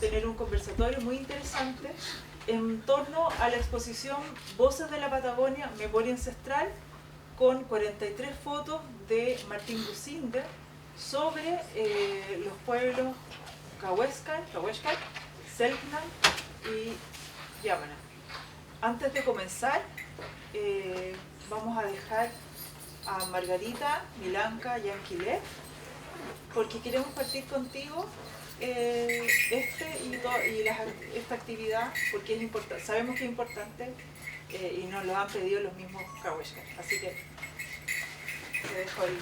tener un conversatorio muy interesante en torno a la exposición Voces de la Patagonia, Memoria Ancestral, con 43 fotos de Martín Bucinder sobre los pueblos Cahuéscar, Selknam y Yamana. Antes de comenzar, vamos a dejar a Margarita Milanka Yanquilev, porque queremos partir contigo esta actividad, porque es importante, sabemos que es importante y nos lo han pedido los mismos Cahuéscar. Así que te dejo el...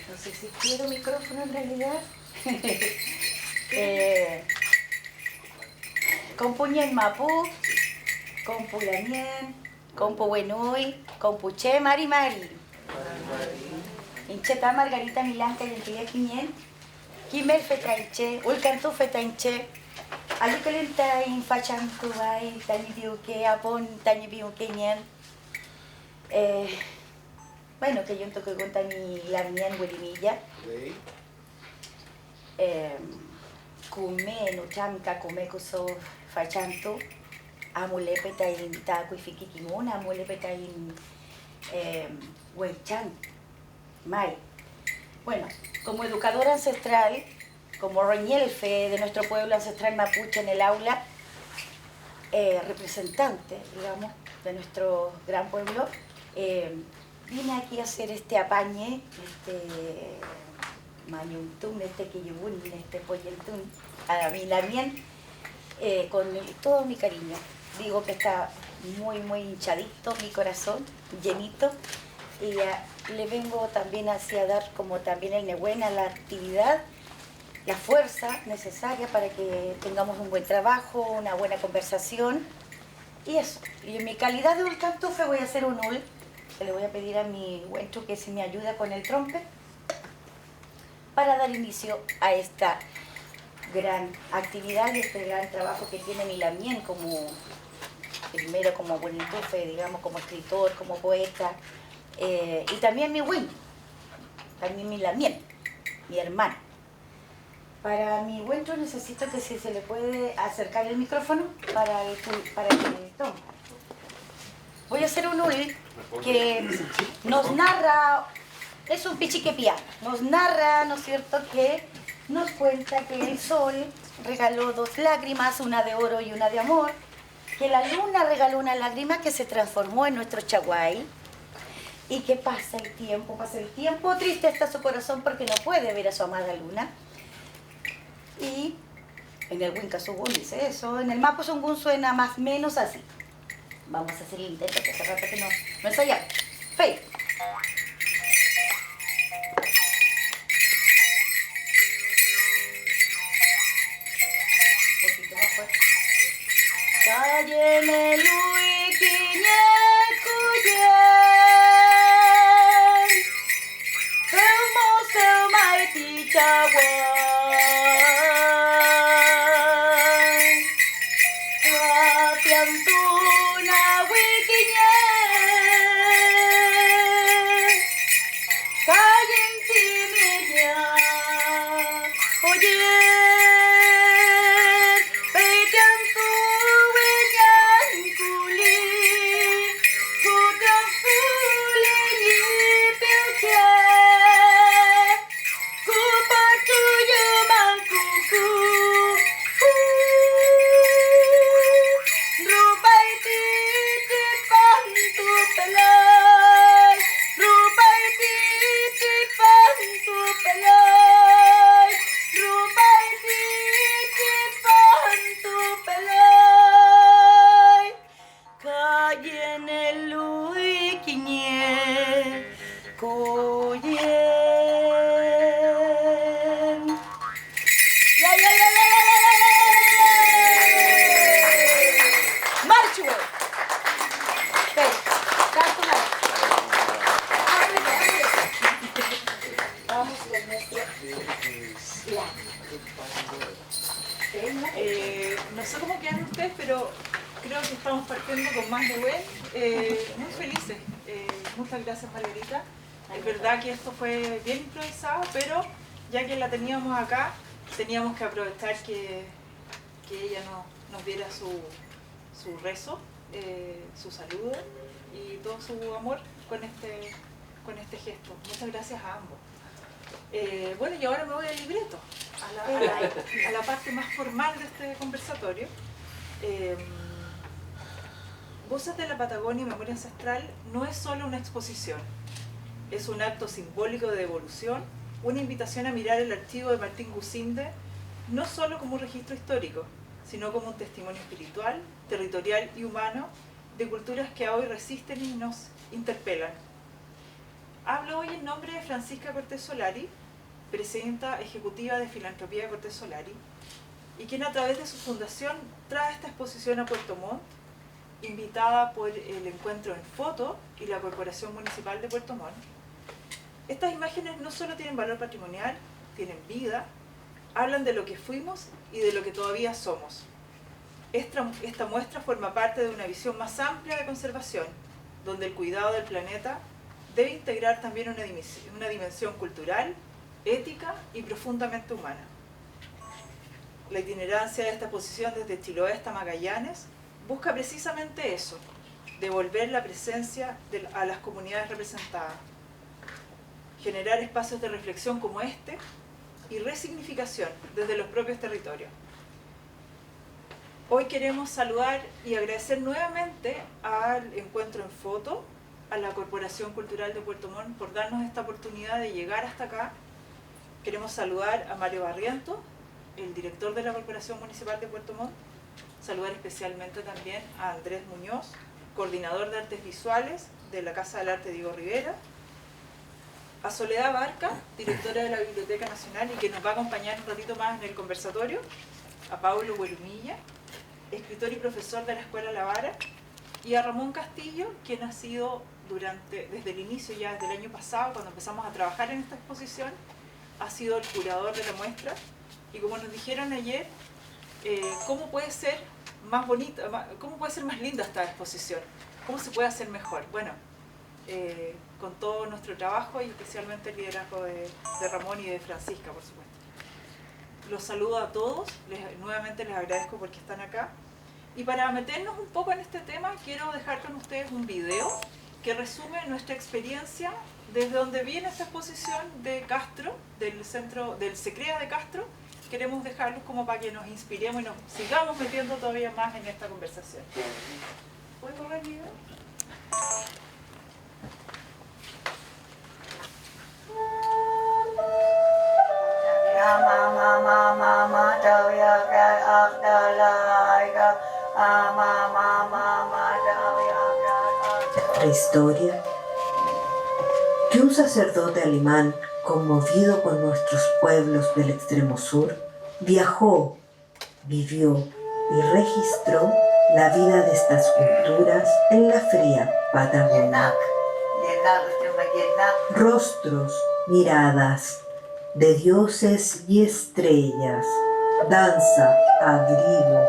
No sé si quiero micrófono en realidad. Compu Ñen Mapú, Compu Lanien, Compu Wenui, Compu Che Mari Mari. Incheta Margarita Milanka Yanquilev Quiñén, Kimel Fetainche, Ulcantu Fetainche, Alukelenta Infachantubai, Tani Biuque, Apon, Tani Biuque Ñen. Bueno, que yo toco con Tani Lamien Huelimilla. Kume, Nuchamka, Kume Kuso Fachantu, Amulepetain Takuifikikimun, Amulepetain Huenchan. Mai. Bueno, como educadora ancestral, como roñelfe de nuestro pueblo ancestral mapuche en el aula, representante, digamos, de nuestro gran pueblo, vine aquí a hacer este apañe, este mayuntún, este quillubún, este poyentún, a mí también, con todo mi cariño. Digo que está muy, muy hinchadito mi corazón, llenito, y le vengo también hacia dar, como también el Nehuena, la actividad, la fuerza necesaria para que tengamos un buen trabajo, una buena conversación, y eso. Y en mi calidad de ulcantufe voy a hacer un ul, que le voy a pedir a mi huentro que si me ayuda con el trompe, para dar inicio a esta gran actividad y este gran trabajo que tiene Milamien como, primero como buenitufe, digamos, como escritor, como poeta, y también mi Win, también mi Lamien, mi hermano. Para mi Wentro necesito que si se le puede acercar el micrófono para que tome. Voy a hacer un ul que nos narra, es un pichiquepia, nos narra, ¿no es cierto?, que nos cuenta que el sol regaló 2 lágrimas, una de oro y una de amor, que la luna regaló una lágrima que se transformó en nuestro chaguay, y que pasa el tiempo, triste está su corazón porque no puede ver a su amada luna. Y en el Winkasugun dice eso, en el Mapuzungún suena más o menos así. Vamos a hacer el intento, que hace rato que no ensayamos. Fe. Un poquito más fuerte. Calle Melui Quiñecuyen, Hermoso Maiti Chaguay. No sé cómo quedan ustedes, pero creo que estamos partiendo con más de buen. Muy felices. Muchas gracias, Margarita. Es verdad que esto fue bien improvisado, pero ya que la teníamos acá, teníamos que aprovechar que ella nos diera su rezo, su saludo y todo su amor con este gesto. Muchas gracias a ambos. Bueno, y ahora me voy al libreto, a la parte más formal de este conversatorio. Voces de la Patagonia y Memoria Ancestral no es solo una exposición, es un acto simbólico de devolución, una invitación a mirar el archivo de Martín Gusinde no solo como un registro histórico, sino como un testimonio espiritual, territorial y humano de culturas que hoy resisten y nos interpelan. Hablo hoy en nombre de Francisca Cortés Solari, presidenta ejecutiva de Filantropía Cortés Solari, y quien a través de su fundación trae esta exposición a Puerto Montt, invitada por el Encuentro en Foto y la Corporación Municipal de Puerto Montt. Estas imágenes no solo tienen valor patrimonial, tienen vida, hablan de lo que fuimos y de lo que todavía somos. Esta muestra forma parte de una visión más amplia de conservación, donde el cuidado del planeta debe integrar también una dimensión cultural, ética y profundamente humana. La itinerancia de esta exposición desde Chiloé hasta Magallanes busca precisamente eso, devolver la presencia a las comunidades representadas, generar espacios de reflexión como este y resignificación desde los propios territorios. Hoy queremos saludar y agradecer nuevamente al Encuentro en Foto, a la Corporación Cultural de Puerto Montt por darnos esta oportunidad de llegar hasta acá. Queremos saludar a Mario Barrientos, el director de la Corporación Municipal de Puerto Montt, saludar especialmente también a Andrés Muñoz, coordinador de artes visuales de la Casa del Arte Diego Rivera, a Soledad Barca, directora de la Biblioteca Nacional y que nos va a acompañar un ratito más en el conversatorio, a Paulo Huelumilla, escritor y profesor de la Escuela La Vara, y a Ramón Castillo, quien ha sido desde el inicio, ya desde el año pasado, cuando empezamos a trabajar en esta exposición, ha sido el curador de la muestra, y como nos dijeron ayer, ¿cómo puede ser más bonita, cómo puede ser más linda esta exposición? ¿Cómo se puede hacer mejor? Bueno, con todo nuestro trabajo y especialmente el liderazgo de Ramón y de Francisca, por supuesto. Los saludo a todos, nuevamente les agradezco porque están acá. Y para meternos un poco en este tema, quiero dejar con ustedes un video que resume nuestra experiencia desde donde viene esta exposición de Castro, del centro del SECREA de Castro. Queremos dejarlos como para que nos inspiremos y nos sigamos metiendo todavía más en esta conversación. ¿Puede correr el video? La historia que un sacerdote alemán, conmovido con nuestros pueblos del extremo sur, viajó, vivió y registró la vida de estas culturas en la fría Patagonia. Rostros, miradas de dioses y estrellas, danza, abrigo,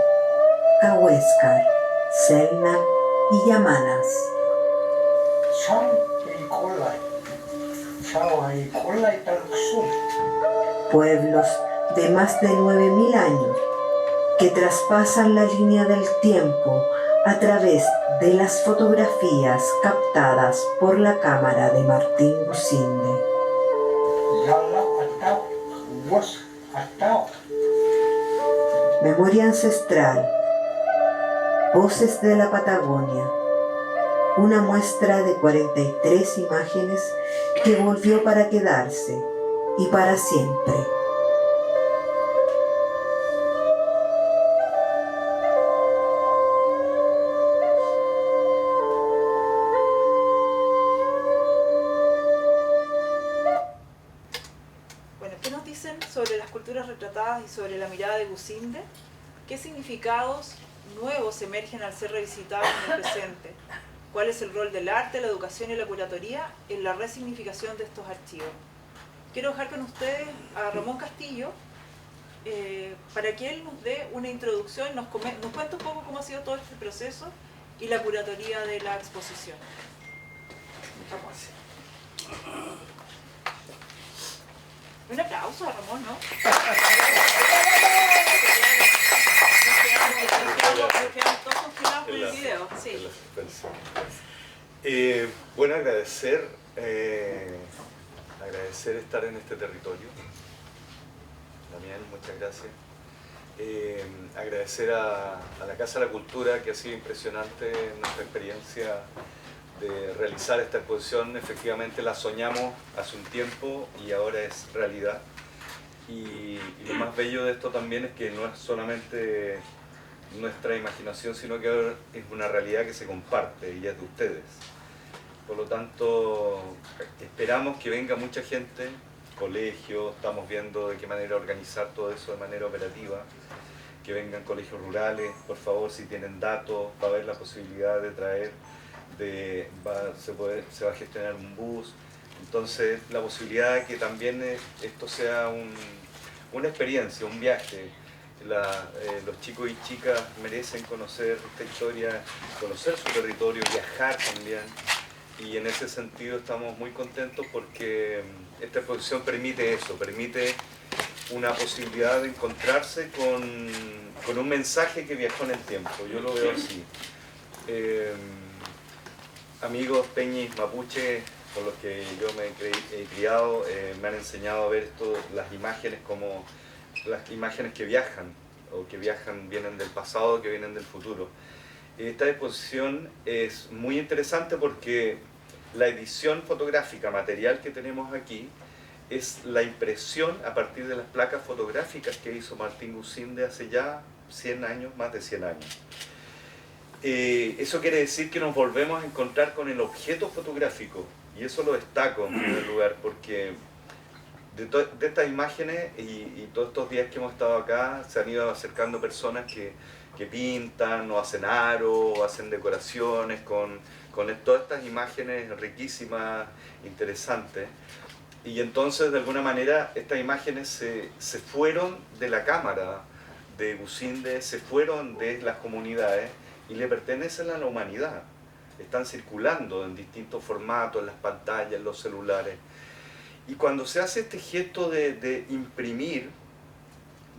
Cahuéscar, Selknam y Yamanas. Pueblos de más de 9.000 años que traspasan la línea del tiempo a través de las fotografías captadas por la cámara de Martín Gusinde. Memoria ancestral, Voces de la Patagonia, una muestra de 43 imágenes que volvió para quedarse y para siempre. Bueno, ¿qué nos dicen sobre las culturas retratadas y sobre la mirada de Gusinde? ¿Qué significados nuevos emergen al ser revisitados en el presente? ¿Cuál es el rol del arte, la educación y la curatoría en la resignificación de estos archivos? Quiero dejar con ustedes a Ramón Castillo para que él nos dé una introducción, nos cuente un poco cómo ha sido todo este proceso y la curatoría de la exposición. Muchas gracias. Un aplauso a Ramón, ¿no? Nos quedamos todos congelados por el video, sí. Bueno, agradecer estar en este territorio. Damián, muchas gracias. Agradecer a la Casa de la Cultura, que ha sido impresionante nuestra experiencia de realizar esta exposición. Efectivamente la soñamos hace un tiempo y ahora es realidad. Y lo más bello de esto también es que no es solamente nuestra imaginación, sino que es una realidad que se comparte y es de ustedes. Por lo tanto, esperamos que venga mucha gente, colegios, estamos viendo de qué manera organizar todo eso de manera operativa, que vengan colegios rurales, por favor, si tienen datos, va a haber la posibilidad de traer, se va a gestionar un bus. Entonces, la posibilidad de que también esto sea una experiencia, un viaje. Los chicos y chicas merecen conocer esta historia, conocer su territorio, viajar también. Y en ese sentido estamos muy contentos porque esta exposición permite eso, permite una posibilidad de encontrarse con un mensaje que viajó en el tiempo. Yo lo veo así. Amigos peñis mapuche con los que yo me he criado me han enseñado a ver las imágenes como las imágenes que viajan, o que viajan, vienen del pasado, que vienen del futuro. Esta exposición es muy interesante porque la edición fotográfica material que tenemos aquí es la impresión a partir de las placas fotográficas que hizo Martín Gusinde hace ya 100 años, más de 100 años. Eso quiere decir que nos volvemos a encontrar con el objeto fotográfico, y eso lo destaco en primer lugar porque de estas imágenes y todos estos días que hemos estado acá se han ido acercando personas que pintan o hacen aro o hacen decoraciones con todas estas imágenes riquísimas, interesantes. Y entonces de alguna manera estas imágenes se fueron de la cámara de Gusinde, se fueron de las comunidades y le pertenecen a la humanidad. Están circulando en distintos formatos, en las pantallas, en los celulares. Y cuando se hace este gesto de imprimir,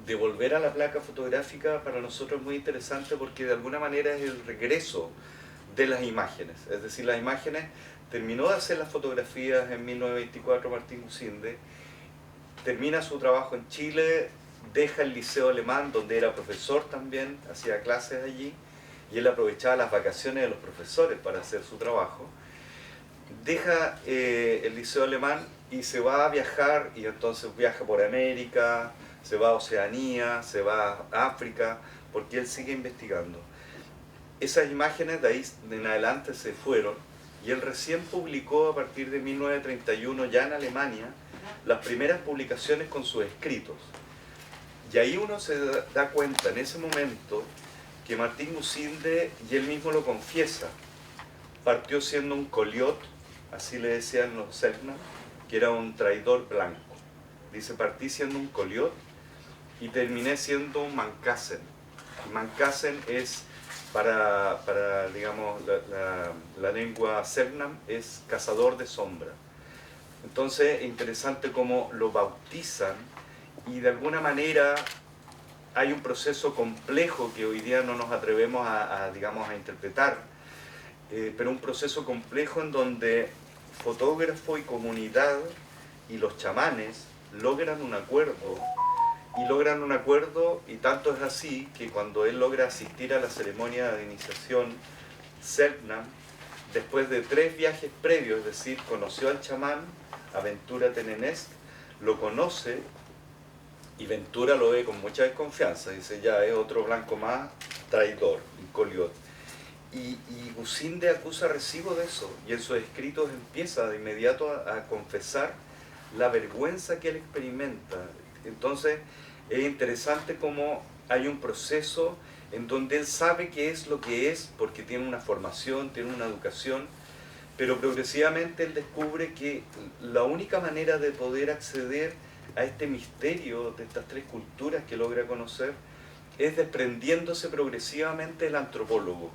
de volver a la placa fotográfica, para nosotros es muy interesante porque de alguna manera es el regreso de las imágenes. Es decir, las imágenes, terminó de hacer las fotografías en 1924 Martín Gusinde, termina su trabajo en Chile, deja el Liceo Alemán, donde era profesor también, hacía clases allí, y él aprovechaba las vacaciones de los profesores para hacer su trabajo. Deja el Liceo Alemán y se va a viajar, y entonces viaja por América, se va a Oceanía, se va a África, porque él sigue investigando. Esas imágenes de ahí en adelante se fueron, y él recién publicó a partir de 1931, ya en Alemania, las primeras publicaciones con sus escritos. Y ahí uno se da cuenta en ese momento que Martín Gusinde, y él mismo lo confiesa, partió siendo un coliot, así le decían los Selknam, que era un traidor blanco. Dice, partí siendo un coliot y terminé siendo un mancasen. Mancasen es, para digamos, la lengua Selknam, es cazador de sombra. Entonces, es interesante cómo lo bautizan y de alguna manera hay un proceso complejo que hoy día no nos atrevemos digamos, a interpretar, pero un proceso complejo en donde fotógrafo y comunidad y los chamanes logran un acuerdo, y tanto es así que cuando él logra asistir a la ceremonia de iniciación Selknam, después de 3 viajes previos, es decir, conoció al chamán, a Ventura Tenenesk, lo conoce, y Ventura lo ve con mucha desconfianza, dice, ya es otro blanco más, traidor, un coliot. Y Gusinde acusa recibo de eso, y en sus escritos empieza de inmediato a confesar la vergüenza que él experimenta. Entonces es interesante cómo hay un proceso en donde él sabe qué es lo que es, porque tiene una formación, tiene una educación, pero progresivamente él descubre que la única manera de poder acceder a este misterio de estas 3 culturas que logra conocer es desprendiéndose progresivamente del antropólogo.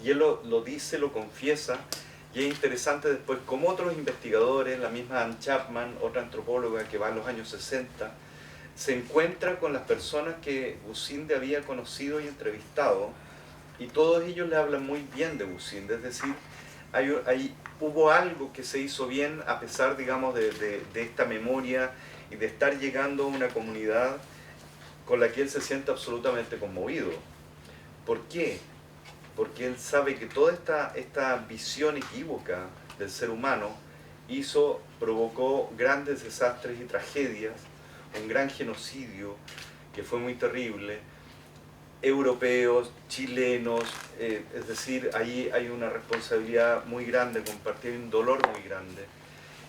Y él lo dice, lo confiesa, Y es interesante después cómo otros investigadores, la misma Anne Chapman, otra antropóloga que va en los años 60, se encuentra con las personas que Gusinde había conocido y entrevistado, y todos ellos le hablan muy bien de Gusinde, es decir, hubo algo que se hizo bien a pesar, digamos, de esta memoria y de estar llegando a una comunidad con la que él se siente absolutamente conmovido. ¿Por qué? Porque él sabe que toda esta visión equívoca del ser humano provocó grandes desastres y tragedias, un gran genocidio que fue muy terrible, europeos, chilenos, es decir, ahí hay una responsabilidad muy grande, compartir un dolor muy grande.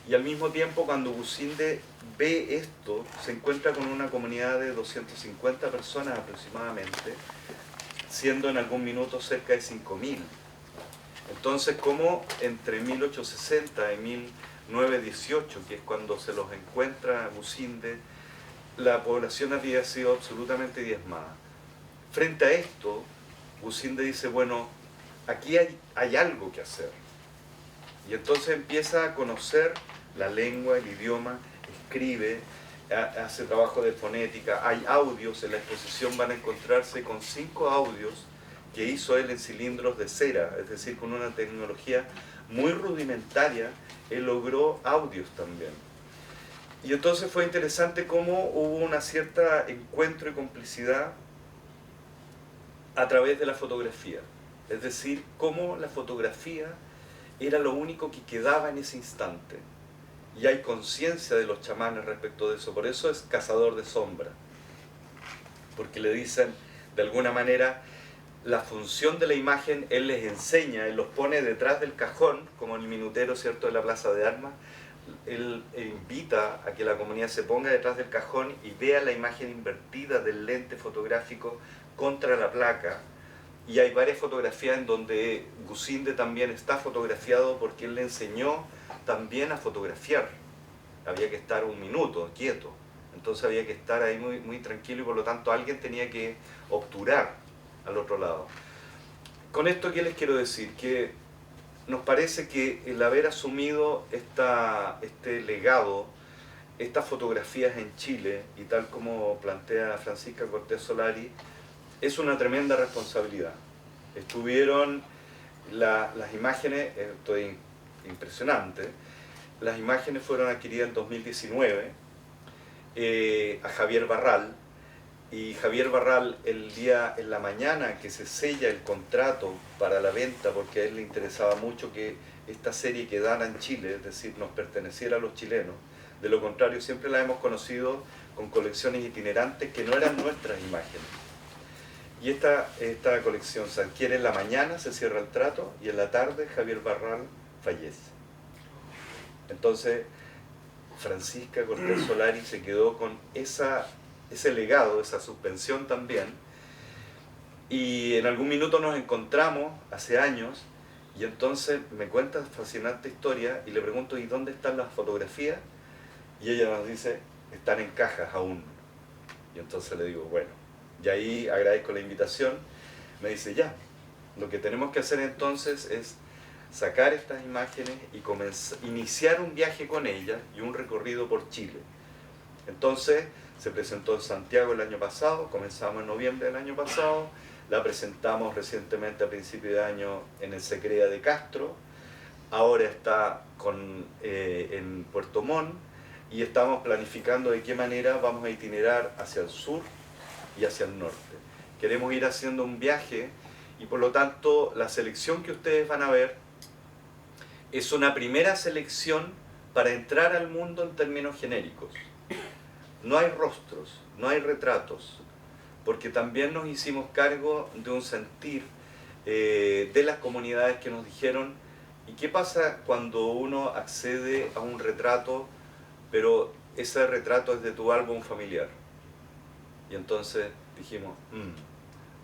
Y al mismo tiempo, cuando Gusinde ve esto, se encuentra con una comunidad de 250 personas aproximadamente, siendo en algún minuto cerca de 5.000. Entonces, como entre 1860 y 1918, que es cuando se los encuentra Gusinde, la población había sido absolutamente diezmada. Frente a esto, Gusinde dice, bueno, aquí hay algo que hacer. Y entonces empieza a conocer la lengua, el idioma, escribe, hace trabajo de fonética, hay audios, en la exposición van a encontrarse con 5 audios que hizo él en cilindros de cera, es decir, con una tecnología muy rudimentaria, él logró audios también. Y entonces fue interesante cómo hubo una cierta encuentro y complicidad a través de la fotografía, es decir, cómo la fotografía era lo único que quedaba en ese instante. Y hay conciencia de los chamanes respecto de eso, por eso es cazador de sombra, porque le dicen, de alguna manera, la función de la imagen, él les enseña, él los pone detrás del cajón, como el minutero, ¿cierto?, de la Plaza de Armas, él invita a que la comunidad se ponga detrás del cajón y vea la imagen invertida del lente fotográfico contra la placa, y hay varias fotografías en donde Gusinde también está fotografiado porque él le enseñó también a fotografiar. Había que estar un minuto quieto, entonces había que estar ahí muy, muy tranquilo y por lo tanto alguien tenía que obturar al otro lado. Con esto, ¿qué les quiero decir? Que nos parece que el haber asumido este legado, estas fotografías en Chile, y tal como plantea Francisca Cortés Solari, es una tremenda responsabilidad. Estuvieron las imágenes, esto es impresionante, las imágenes fueron adquiridas en 2019 a Javier Barral, y Javier Barral en la mañana que se sella el contrato para la venta, porque a él le interesaba mucho que esta serie quedara en Chile, es decir, nos perteneciera a los chilenos, de lo contrario siempre la hemos conocido con colecciones itinerantes que no eran nuestras imágenes. Y esta colección se adquiere en la mañana, se cierra el trato, y en la tarde Javier Barral fallece. Entonces, Francisca Cortés Solari se quedó con ese legado, esa suspensión también, y en algún minuto nos encontramos, hace años, y entonces me cuenta fascinante historia, y le pregunto, ¿y dónde están las fotografías? Y ella nos dice, están en cajas aún. Y entonces le digo, bueno, y ahí agradezco la invitación, me dice, ya, lo que tenemos que hacer entonces es sacar estas imágenes y iniciar un viaje con ellas y un recorrido por Chile. Entonces se presentó en Santiago el año pasado, comenzamos en noviembre del año pasado, la presentamos recientemente a principio de año en el Secrea de Castro, ahora está en Puerto Montt, y estamos planificando de qué manera vamos a itinerar hacia el sur y hacia el norte. Queremos ir haciendo un viaje y por lo tanto la selección que ustedes van a ver es una primera selección para entrar al mundo en términos genéricos. No hay rostros, no hay retratos, porque también nos hicimos cargo de un sentir de las comunidades que nos dijeron, ¿y qué pasa cuando uno accede a un retrato, pero ese retrato es de tu álbum familiar? Y entonces dijimos,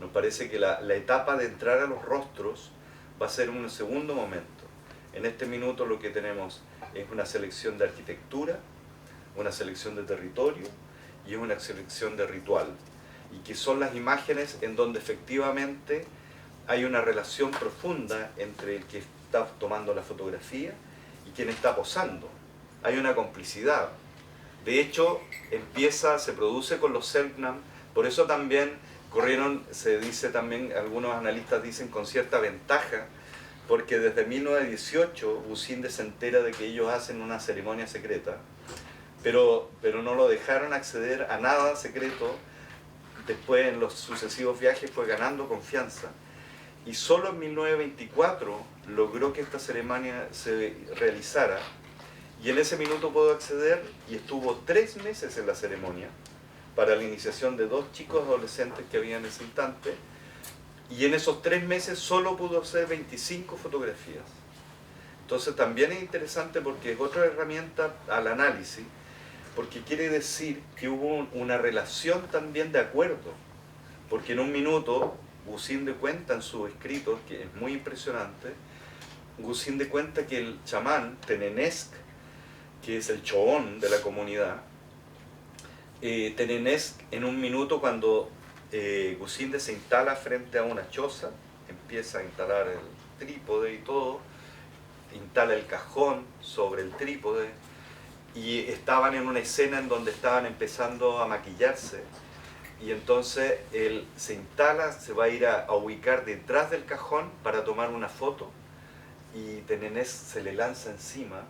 nos parece que la etapa de entrar a los rostros va a ser un segundo momento. En este minuto lo que tenemos es una selección de arquitectura, una selección de territorio y una selección de ritual, y que son las imágenes en donde efectivamente hay una relación profunda entre el que está tomando la fotografía y quien está posando. Hay una complicidad. De hecho, se produce con los Selknam, por eso también corrieron, se dice también, algunos analistas dicen con cierta ventaja, porque desde 1918 Gusinde se entera de que ellos hacen una ceremonia secreta, pero no lo dejaron acceder a nada secreto. Después en los sucesivos viajes fue ganando confianza y solo en 1924 logró que esta ceremonia se realizara y en ese minuto pudo acceder y estuvo 3 meses en la ceremonia para la iniciación de 2 chicos adolescentes que había en ese instante y en esos 3 meses solo pudo hacer 25 fotografías. Entonces también es interesante porque es otra herramienta al análisis, porque quiere decir que hubo una relación también de acuerdo, porque en un minuto Gusinde cuenta en sus escritos, que es muy impresionante, Gusinde cuenta que el chamán Tenenesk, que es el choón de la comunidad, Tenenesk en un minuto cuando Gusinde se instala frente a una choza, empieza a instalar el trípode y todo, instala el cajón sobre el trípode, y estaban en una escena en donde estaban empezando a maquillarse y entonces él se instala, se va a ir a ubicar detrás del cajón para tomar una foto y Tenenesk se le lanza encima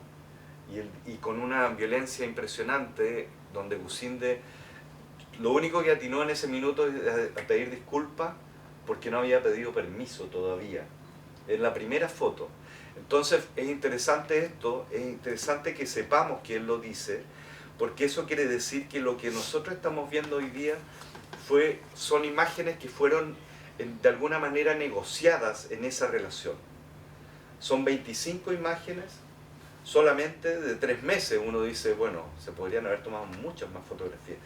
y con una violencia impresionante donde Gusinde lo único que atinó en ese minuto es a pedir disculpas porque no había pedido permiso todavía. Es la primera foto. Entonces es interesante esto, es interesante que sepamos que él lo dice, porque eso quiere decir que lo que nosotros estamos viendo hoy día son imágenes que fueron de alguna manera negociadas en esa relación. Son 25 imágenes solamente de 3 meses. Uno dice, bueno, se podrían haber tomado muchas más fotografías.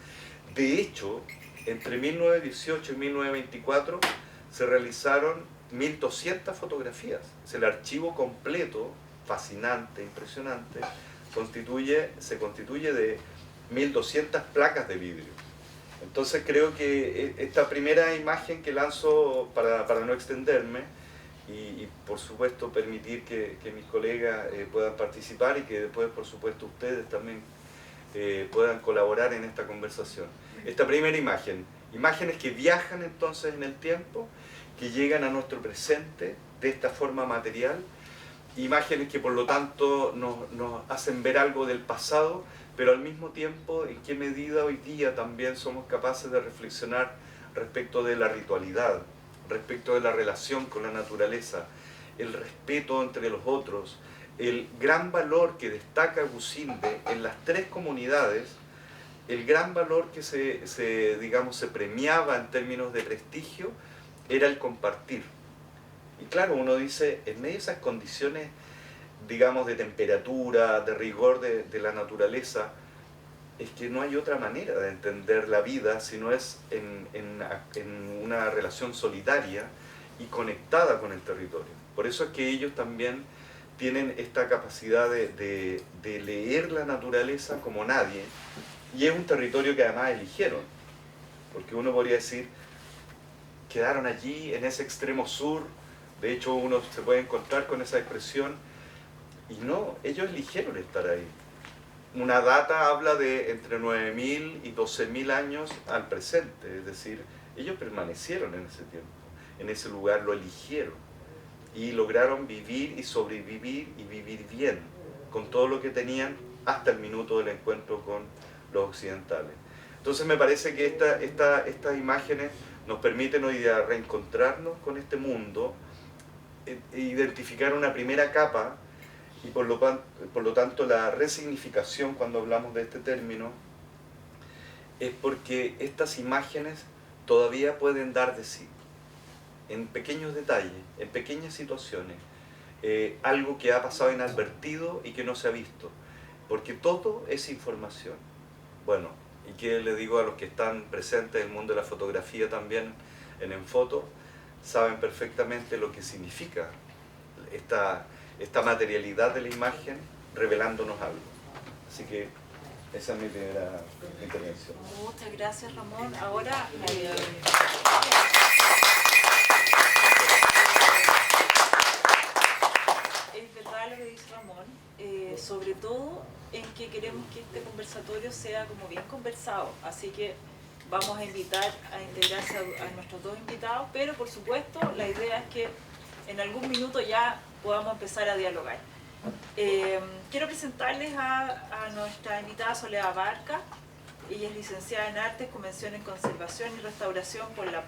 De hecho, entre 1918 y 1924 se realizaron 1200 fotografías. El archivo completo, fascinante, impresionante, se constituye de 1200 placas de vidrio. Entonces creo que esta primera imagen que lanzo para no extenderme y por supuesto permitir que mis colegas puedan participar y que después por supuesto ustedes también puedan colaborar en esta conversación. Esta primera imagen, imágenes que viajan entonces en el tiempo, que llegan a nuestro presente de esta forma material, imágenes que por lo tanto nos hacen ver algo del pasado, pero al mismo tiempo en qué medida hoy día también somos capaces de reflexionar respecto de la ritualidad, respecto de la relación con la naturaleza, el respeto entre los otros, el gran valor que destaca Gusinde en las 3 comunidades, el gran valor que se premiaba en términos de prestigio, era el compartir. Y claro, uno dice, en medio de esas condiciones, digamos, de temperatura, de rigor de la naturaleza, es que no hay otra manera de entender la vida si no es en una relación solidaria y conectada con el territorio. Por eso es que ellos también tienen esta capacidad de leer la naturaleza como nadie, y es un territorio que además eligieron, porque uno podría decir, quedaron allí en ese extremo sur, de hecho uno se puede encontrar con esa expresión, y no, ellos eligieron estar ahí. Una data habla de entre 9.000 y 12.000 años al presente, es decir, ellos permanecieron en ese tiempo, en ese lugar, lo eligieron, y lograron vivir y sobrevivir y vivir bien, con todo lo que tenían hasta el minuto del encuentro con los occidentales. Entonces me parece que estas imágenes nos permiten hoy día reencontrarnos con este mundo, identificar una primera capa y por lo tanto la resignificación cuando hablamos de este término es porque estas imágenes todavía pueden dar de sí, en pequeños detalles, en pequeñas situaciones, algo que ha pasado inadvertido y que no se ha visto, porque todo es información. Bueno, y que le digo a los que están presentes en el mundo de la fotografía también en Enfoto, saben perfectamente lo que significa esta materialidad de la imagen revelándonos algo. Así que esa es mi primera intervención. Muchas gracias, Ramón. Ahora lo que dice Ramón, sobre todo en que queremos que este conversatorio sea como bien conversado, así que vamos a invitar a integrarse a nuestros dos invitados, pero por supuesto la idea es que en algún minuto ya podamos empezar a dialogar. Quiero presentarles a nuestra invitada Soledad Barca. Ella es licenciada en Artes, Convención en Conservación y Restauración por la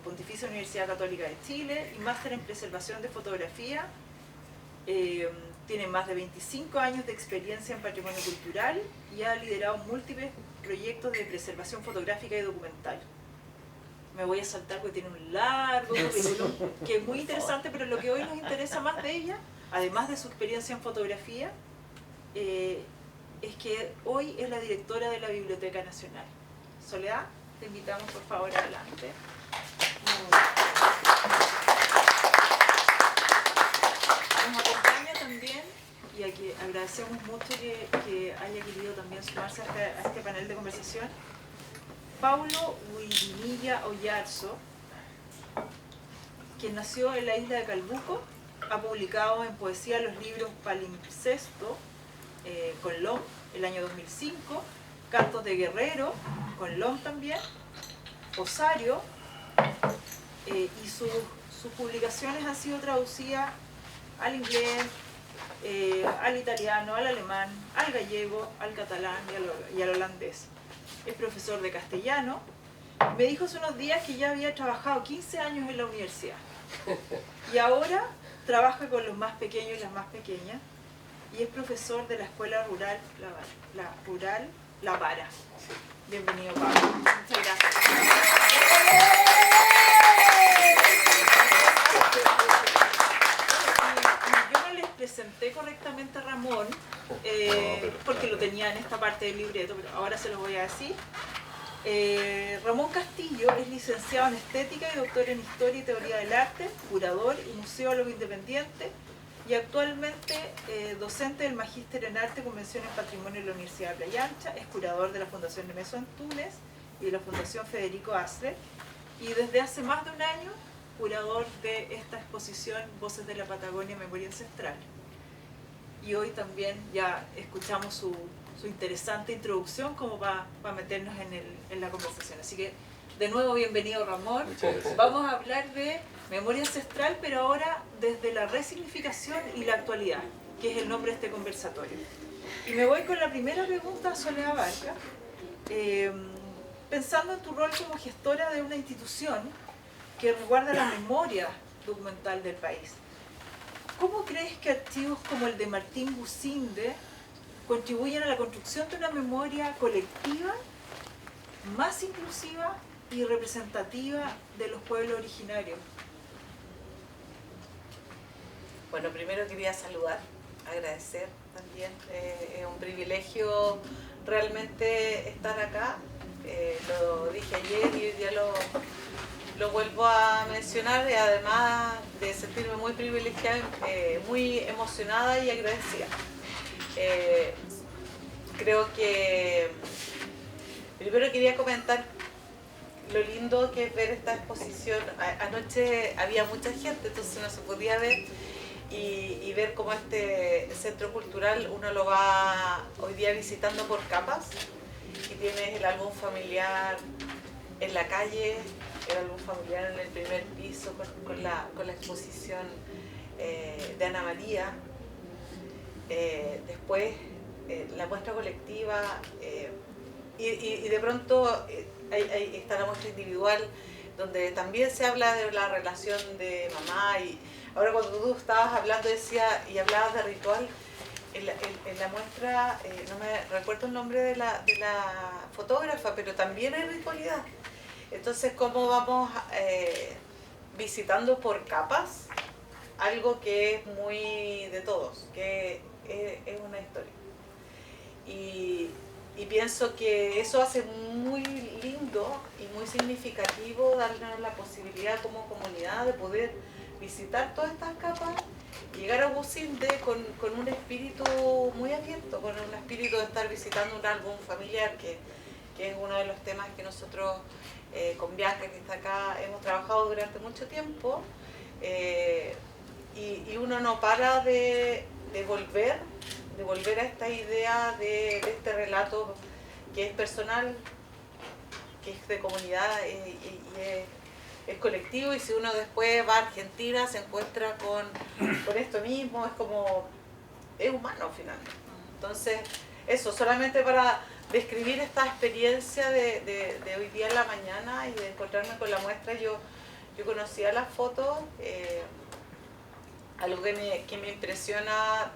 Pontificia Universidad Católica de Chile y máster en Preservación de Fotografía. Tiene más de 25 años de experiencia en patrimonio cultural y ha liderado múltiples proyectos de preservación fotográfica y documental. Me voy a saltar porque tiene un largo currículum que es muy interesante, pero lo que hoy nos interesa más de ella, además de su experiencia en fotografía, es que hoy es la directora de la Biblioteca Nacional. Soledad, te invitamos por favor adelante. Nos acompaña también, y aquí agradecemos mucho que haya querido también sumarse a este panel de conversación, Paulo Huirimilla Oyarzo, quien nació en la isla de Calbuco, ha publicado en poesía los libros Palimpsesto, con LOM, el año 2005, Cantos de Guerrero, con LOM también, Osario, y sus publicaciones han sido traducidas al inglés, al italiano, al alemán, al gallego, al catalán y al holandés. Es profesor de castellano. Me dijo hace unos días que ya había trabajado 15 años en la universidad y ahora trabaja con los más pequeños y las más pequeñas y es profesor de la Escuela Rural La Vara. Bienvenido, Pablo. Muchas gracias. Yo no les presenté correctamente a Ramón, porque lo tenía en esta parte del libreto, pero ahora se los voy a decir. Ramón Castillo es licenciado en Estética y doctor en Historia y Teoría del Arte, curador y museólogo independiente y actualmente docente del Magíster en Arte, Convención en Patrimonio de la Universidad de Playa Ancha, es curador de la Fundación de Meso en Túnez y de la Fundación Federico Asler y desde hace más de un año curador de esta exposición Voces de la Patagonia, Memoria Ancestral. Y hoy también ya escuchamos su interesante introducción como para meternos en la conversación. Así que, de nuevo, bienvenido Ramón. Vamos a hablar de memoria ancestral, pero ahora desde la resignificación y la actualidad, que es el nombre de este conversatorio. Y me voy con la primera pregunta a Soledad Barca. Pensando en tu rol como gestora de una institución que resguarda la memoria documental del país, ¿cómo crees que archivos como el de Martín Gusinde contribuyen a la construcción de una memoria colectiva más inclusiva y representativa de los pueblos originarios? Bueno, primero quería saludar, agradecer también. Es un privilegio realmente estar acá. Lo dije ayer y hoy día lo vuelvo a mencionar, y además de sentirme muy privilegiada, muy emocionada y agradecida. Creo que primero quería comentar lo lindo que es ver esta exposición. Anoche había mucha gente, entonces no se podía ver, y ver cómo este centro cultural uno lo va hoy día visitando por capas, y tienes el álbum familiar en la calle, el álbum familiar en el primer piso con la exposición de Ana María, después la muestra colectiva, y de pronto ahí está la muestra individual, donde también se habla de la relación de mamá. Y ahora cuando tú estabas hablando y hablabas de ritual, en la muestra, no me recuerdo el nombre de la fotógrafa, pero también hay ritualidad. Entonces, ¿cómo vamos visitando por capas algo que es muy de todos, que es una historia? Y pienso que eso hace muy lindo y muy significativo darnos la posibilidad como comunidad de poder visitar todas estas capas, llegar a Gusinde con un espíritu muy abierto, con un espíritu de estar visitando un álbum familiar, que es uno de los temas que nosotros con Bianca, que está acá, hemos trabajado durante mucho tiempo, y uno no para de volver a esta idea de este relato que es personal, que es de comunidad y es colectivo, y si uno después va a Argentina se encuentra con esto mismo, es humano finalmente. Entonces, eso, solamente para describir esta experiencia de hoy día en la mañana y de encontrarme con la muestra, yo conocía las fotos. Algo que me impresiona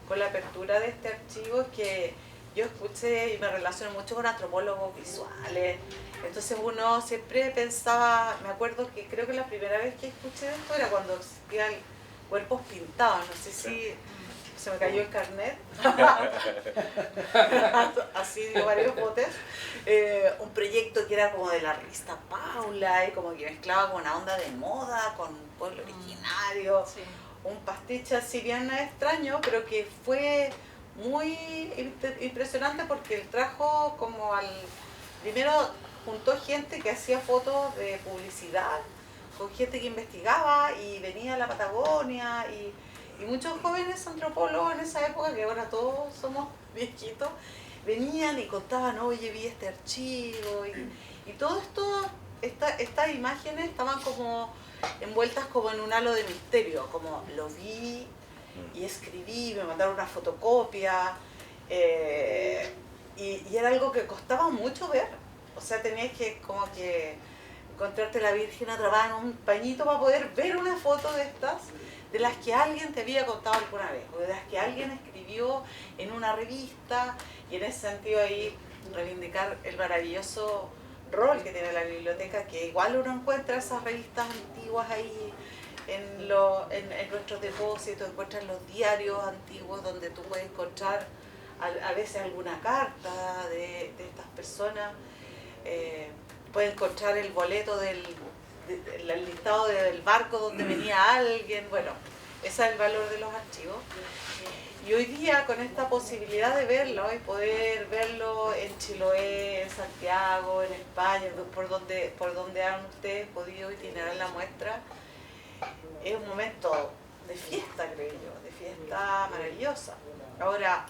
con la apertura de este archivo es que yo escuché y me relaciono mucho con antropólogos visuales, entonces uno siempre pensaba, me acuerdo que creo que la primera vez que escuché esto era cuando existían cuerpos pintados, no sé si se me cayó el carnet, así dio varios botes, un proyecto que era como de la revista Paula y como que mezclaba con una onda de moda, con un pueblo originario, Sí. un pastiche así bien extraño, pero que fue muy impresionante porque él trajo primero juntó gente que hacía fotos de publicidad, con gente que investigaba y venía a la Patagonia y muchos jóvenes antropólogos en esa época, que ahora todos somos viejitos, venían y contaban, oye, vi este archivo y todo esto, estas imágenes estaban como envueltas como en un halo de misterio, como lo vi y escribí, me mandaron una fotocopia y era algo que costaba mucho ver, o sea, tenías que como que encontrarte la Virgen atrapada en un pañito para poder ver una foto de estas, de las que alguien te había contado alguna vez, o de las que alguien escribió en una revista, y en ese sentido ahí reivindicar el maravilloso rol que tiene la biblioteca, que igual uno encuentra esas revistas antiguas ahí en nuestros depósitos, encuentras los diarios antiguos donde tú puedes encontrar a veces alguna carta de estas personas, puedes encontrar el boleto el listado del barco donde venía alguien, bueno, ese es el valor de los archivos. Y hoy día con esta posibilidad de verlo y poder verlo en Chiloé, en Santiago, en España, por donde han ustedes podido itinerar la muestra, es un momento de fiesta, creo yo, de fiesta maravillosa. Ahora,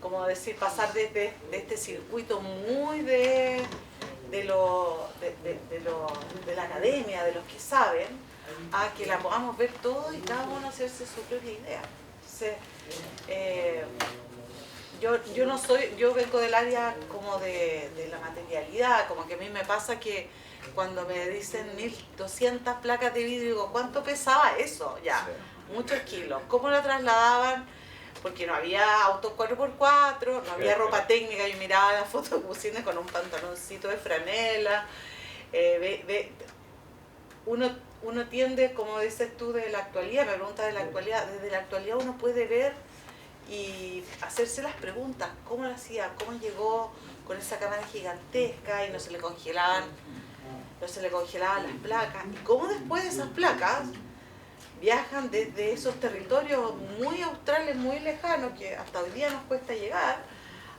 como decir, pasar de este circuito muy de la academia, de los que saben, a que la podamos ver todo y cada uno hacerse su propia idea. Entonces, yo vengo del área como de la materialidad, como que a mí me pasa que cuando me dicen 1200 placas de vidrio, digo, ¿cuánto pesaba eso? Ya, muchos kilos. ¿Cómo lo trasladaban? Porque no había autos 4x4, no había ropa técnica, yo miraba las fotos que pusieron con un pantaloncito de franela. Uno tiende, como dices tú, de la actualidad, me preguntas de la actualidad, desde la actualidad uno puede ver y hacerse las preguntas, ¿cómo lo hacía? ¿Cómo llegó con esa cámara gigantesca y no se le congelaban las placas? ¿Y cómo después de esas placas viajan desde esos territorios muy australes, muy lejanos, que hasta hoy día nos cuesta llegar,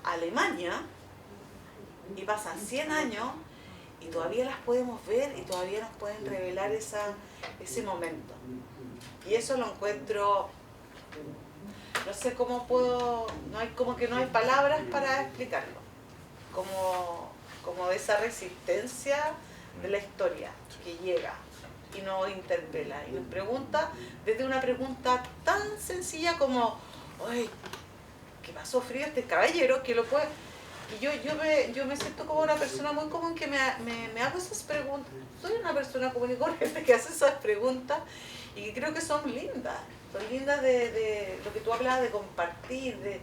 a Alemania, y pasan 100 años y todavía las podemos ver y todavía nos pueden revelar ese momento? Y eso lo encuentro, no sé cómo puedo, como que no hay palabras para explicarlo, como esa resistencia de la historia que llega y nos interpela y nos pregunta desde una pregunta tan sencilla como, ¡ay! ¿Qué pasó frío este caballero? Que lo puede... Y yo me siento como una persona muy común que me hago esas preguntas. Soy una persona común y corriente que hace esas preguntas y que creo que son lindas de lo que tú hablabas de compartir, de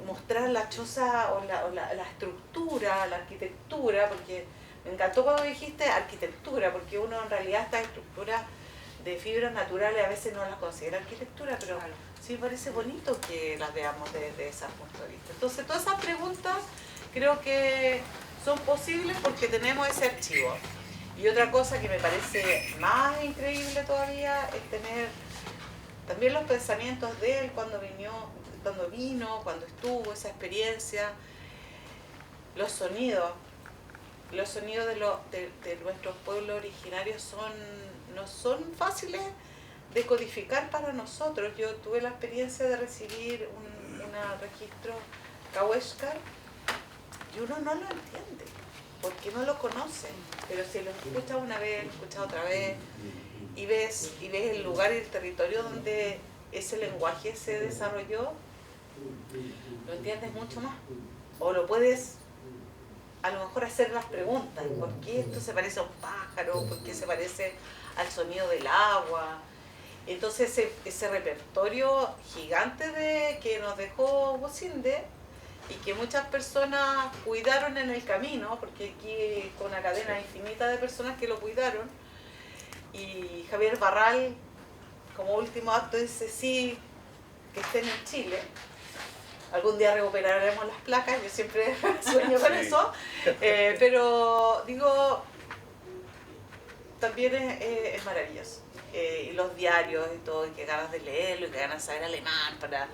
mostrar la choza o la estructura, la arquitectura, porque me encantó cuando dijiste arquitectura, porque uno en realidad estas estructuras de fibras naturales a veces no las considera arquitectura, pero sí me parece bonito que las veamos desde ese punto de vista. Entonces todas esas preguntas creo que son posibles porque tenemos ese archivo. Y otra cosa que me parece más increíble todavía es tener también los pensamientos de él cuando vino, cuando estuvo, esa experiencia, los sonidos de nuestros pueblos originarios no son fáciles decodificar para nosotros. Yo tuve la experiencia de recibir un registro Kaweshkar y uno no lo entiende porque no lo conoce, pero si lo escuchas una vez, lo escuchas otra vez y ves el lugar y el territorio donde ese lenguaje se desarrolló, lo entiendes mucho más, o lo puedes a lo mejor hacer las preguntas: ¿por qué esto se parece a un pájaro? ¿Por qué se parece al sonido del agua? Entonces ese repertorio gigante que nos dejó Businde y que muchas personas cuidaron en el camino, porque aquí con una cadena infinita de personas que lo cuidaron, y Javier Barral como último acto dice: sí, que estén en Chile. Algún día recuperaremos las placas, yo siempre sueño con eso, pero digo, también es maravilloso. Y los diarios y todo, y que ganas de leerlo, y que ganas de saber alemán para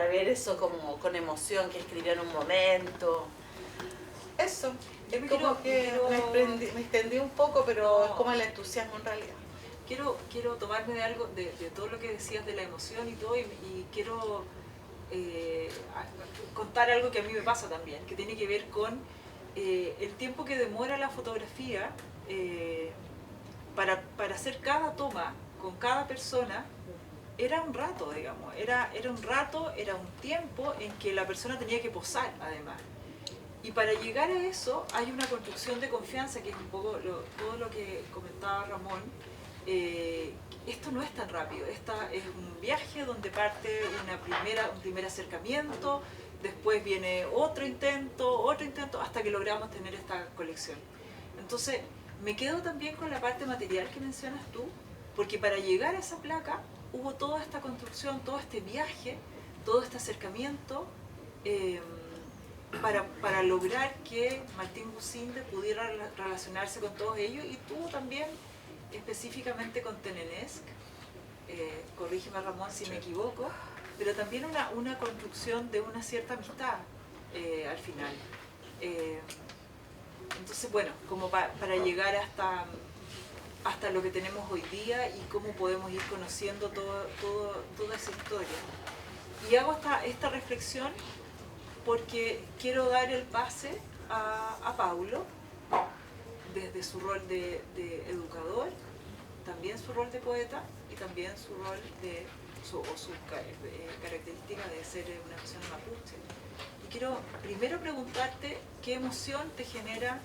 ver eso como con emoción que escribió en un momento. Eso, es como que me extendí un poco, pero es como el entusiasmo en realidad. Quiero tomarme de algo, de todo lo que decías de la emoción y todo, y quiero contar algo que a mí me pasa también, que tiene que ver con el tiempo que demora la fotografía para hacer cada toma con cada persona. Era un rato, digamos, era un rato, era un tiempo en que la persona tenía que posar, además. Y para llegar a eso hay una construcción de confianza, que es un poco todo lo que comentaba Ramón. Esto no es tan rápido, esta es un viaje donde parte un primer acercamiento, después viene otro intento, hasta que logramos tener esta colección. Entonces, me quedo también con la parte material que mencionas tú, porque para llegar a esa placa hubo toda esta construcción, todo este viaje, todo este acercamiento, para lograr que Martín Businde pudiera relacionarse con todos ellos, y tú también específicamente con Tenenesk, corrígeme Ramón si me equivoco, pero también una construcción de una cierta amistad al final. Entonces, bueno, como para llegar hasta lo que tenemos hoy día y cómo podemos ir conociendo toda esa historia. Y hago esta reflexión porque quiero dar el pase a Paulo, desde su rol de educador, también su rol de poeta y también su rol su característica de ser una persona mapuche. Y quiero primero preguntarte qué emoción te genera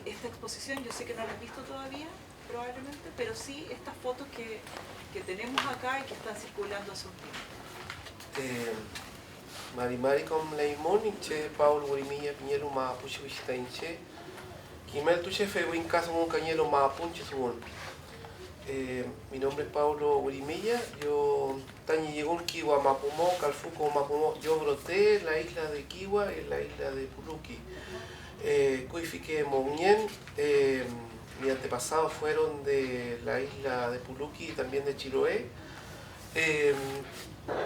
esta exposición. Yo sé que no la has visto todavía, probablemente, pero sí estas fotos que tenemos acá y que están circulando hace un tiempo. Mari com Leimon, Inche, Paulo Gurimilla, Piñero, Mapuche, Vista Inche, Quimel Tuche, Fewin, Caso, Cañero, Mapunche, Subón. Mi nombre es Paulo Gurimilla, yo Tañi llegó en Kiwa, Mapumó, Calfuco, Mapumó. Yo broté en la isla de Kiwa, en la isla de Puluki. Cuifique Mounien, mis antepasados fueron de la isla de Puluki y también de Chiloé.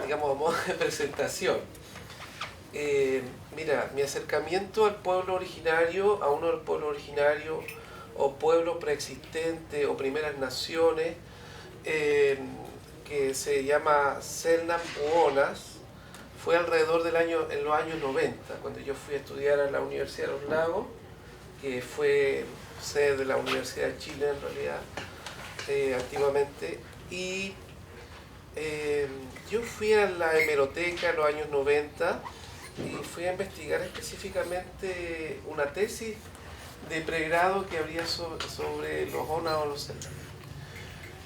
Digamos, a modo de presentación. Mira, mi acercamiento al pueblo originario, a uno de los pueblos originarios o pueblo preexistente o primeras naciones, que se llama Selknam Uonas, fue alrededor en los años 90, cuando yo fui a estudiar a la Universidad de los Lagos, que fue sede de la Universidad de Chile en realidad, antiguamente, y yo fui a la hemeroteca en los años 90 y fui a investigar específicamente una tesis de pregrado que habría sobre los Onas o los Selknam.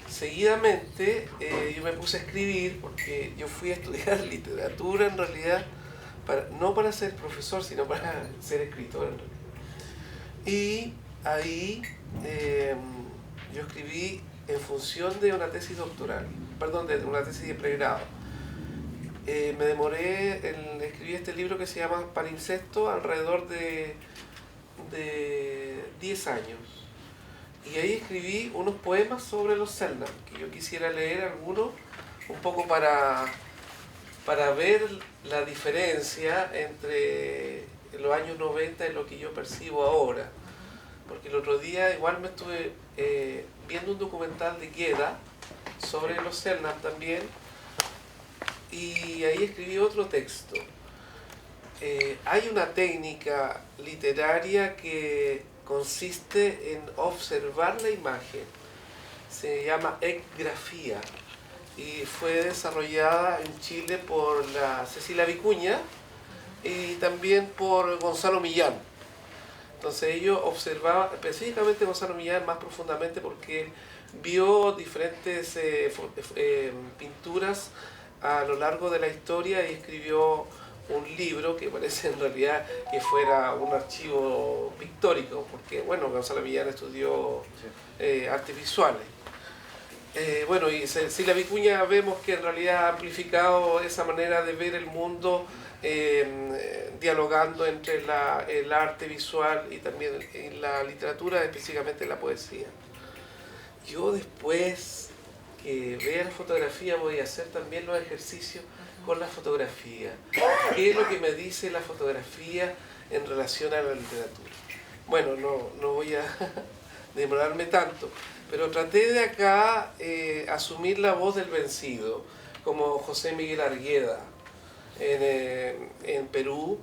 Seguidamente yo me puse a escribir, porque yo fui a estudiar literatura en realidad, no para ser profesor, sino para ser escritor en realidad. Y ahí yo escribí en función de una tesis doctoral, perdón, de una tesis de pregrado. Me demoré en escribir este libro que se llama Palimpsesto alrededor de 10 años. Y ahí escribí unos poemas sobre los Selknam, que yo quisiera leer algunos, un poco para ver la diferencia entre los años 90 y lo que yo percibo ahora. Porque el otro día igual me estuve viendo un documental de Gueda, sobre los Selknam también, y ahí escribí otro texto. Hay una técnica literaria que consiste en observar la imagen, se llama etnografía, y fue desarrollada en Chile por la Cecilia Vicuña y también por Gonzalo Millán. Entonces ellos observaban, específicamente Gonzalo Millán más profundamente, porque vio diferentes pinturas a lo largo de la historia y escribió un libro que parece en realidad que fuera un archivo pictórico, porque bueno, Gonzalo Millán estudió artes visuales. Bueno, y Cecilia Vicuña vemos que en realidad ha amplificado esa manera de ver el mundo, dialogando entre el arte visual y también en la literatura, específicamente la poesía. Yo después que vea la fotografía voy a hacer también los ejercicios con la fotografía. ¿Qué es lo que me dice la fotografía en relación a la literatura? Bueno, no voy a demorarme tanto, pero traté de acá asumir la voz del vencido, como José Miguel Argueda en Perú,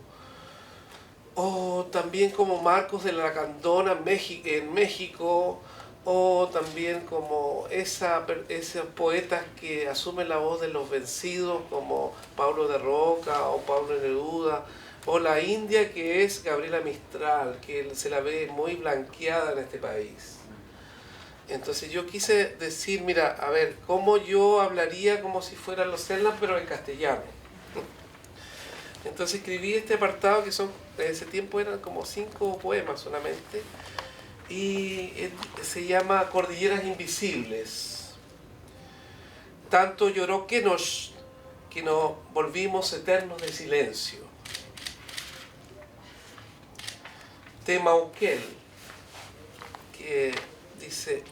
o también como Marcos de la Candona en México, o también como esos poetas que asumen la voz de los vencidos, como Pablo de Roca o Pablo Neruda, o la India, que es Gabriela Mistral, que se la ve muy blanqueada en este país. Entonces yo quise decir, mira, a ver, cómo yo hablaría como si fueran los Selknam, pero en castellano. Entonces escribí este apartado, que en ese tiempo eran como 5 poemas solamente, y se llama Cordilleras Invisibles. Tanto lloró que nos volvimos eternos de silencio. Temauquel, que dice: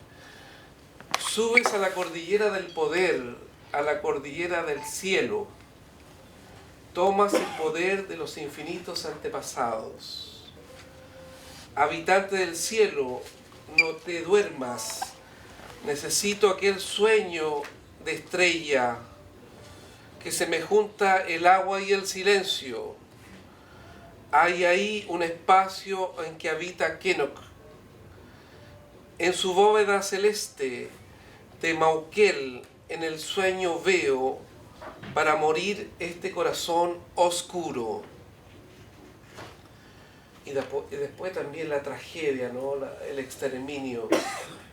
subes a la cordillera del poder, a la cordillera del cielo, tomas el poder de los infinitos antepasados. Habitante del cielo, no te duermas, necesito aquel sueño de estrella, que se me junta el agua y el silencio. Hay ahí un espacio en que habita Kenok. En su bóveda celeste, Temauquel, en el sueño veo, para morir este corazón oscuro. Y después también la tragedia, ¿no? El exterminio.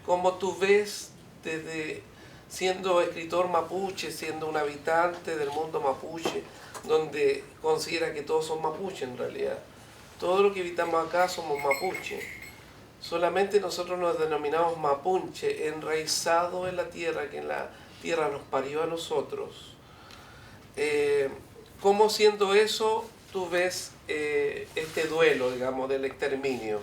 Como tú ves, desde siendo escritor mapuche, siendo un habitante del mundo mapuche, donde considera que todos son mapuche en realidad. Todo lo que habitamos acá somos mapuche. Solamente nosotros nos denominamos mapuche, enraizado en la tierra, que en la tierra nos parió a nosotros. ¿Cómo siendo eso tú ves este duelo, digamos, del exterminio?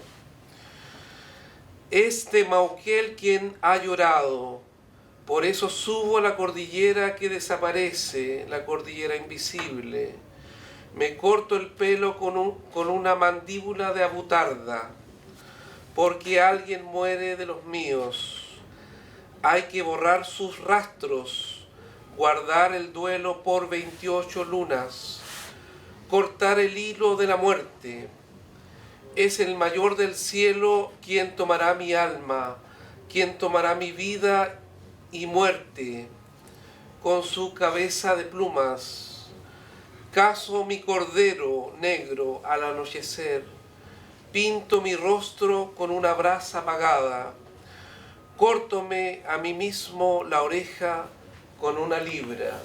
Es Temauquel quien ha llorado, por eso subo a la cordillera que desaparece, la cordillera invisible. Me corto el pelo con una mandíbula de abutarda, porque alguien muere de los míos. Hay que borrar sus rastros, guardar el duelo por 28 lunas, cortar el hilo de la muerte. Es el mayor del cielo quien tomará mi alma, quien tomará mi vida y muerte, con su cabeza de plumas. Caso mi cordero negro al anochecer, pinto mi rostro con una brasa apagada, córtome a mí mismo la oreja con una libra.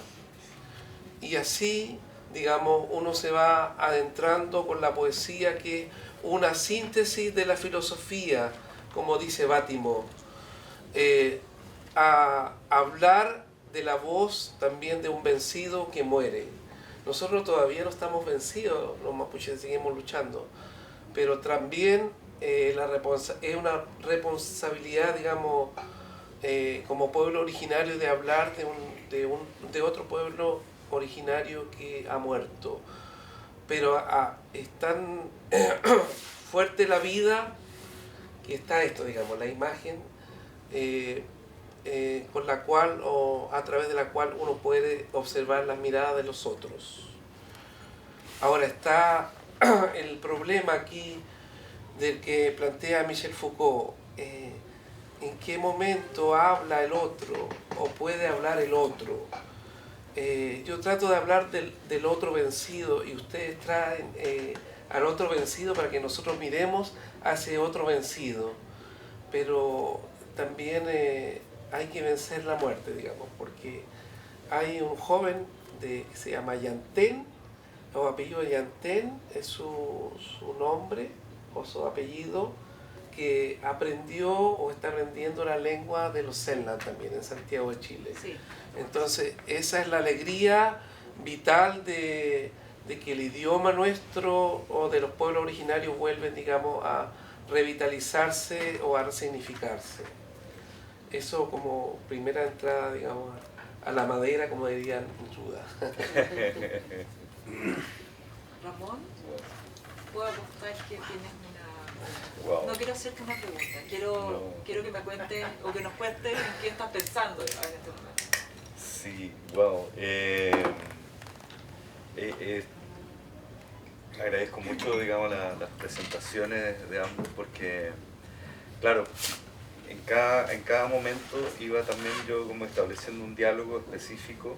Y así, digamos, uno se va adentrando con la poesía, que es una síntesis de la filosofía, como dice Bátimo, a hablar de la voz también de un vencido que muere. Nosotros todavía no estamos vencidos, los mapuches seguimos luchando, pero también es una responsabilidad, digamos, como pueblo originario, de hablar de otro pueblo originario que ha muerto. Pero es tan fuerte la vida que está esto, digamos, la imagen con la cual o a través de la cual uno puede observar las miradas de los otros. Ahora está el problema aquí del que plantea Michel Foucault. ¿En qué momento habla el otro o puede hablar el otro? Yo trato de hablar del otro vencido y ustedes traen al otro vencido para que nosotros miremos hacia otro vencido. Pero también hay que vencer la muerte, digamos, porque hay un joven que se llama Yantén, o apellido Yantén es su nombre o su apellido, que aprendió o está aprendiendo la lengua de los Selknam también en Santiago de Chile. Sí. Entonces esa es la alegría vital de que el idioma nuestro o de los pueblos originarios vuelven, digamos, a revitalizarse o a resignificarse. Eso como primera entrada, digamos, a la madera, como dirían Ruda. Ramón, puedo apostar que tienes una... Wow. No quiero hacerte una pregunta, quiero que me cuentes o que nos cuentes en qué estás pensando en este momento. Sí, wow. Agradezco mucho, digamos, las presentaciones de ambos porque, claro, en cada momento iba también yo como estableciendo un diálogo específico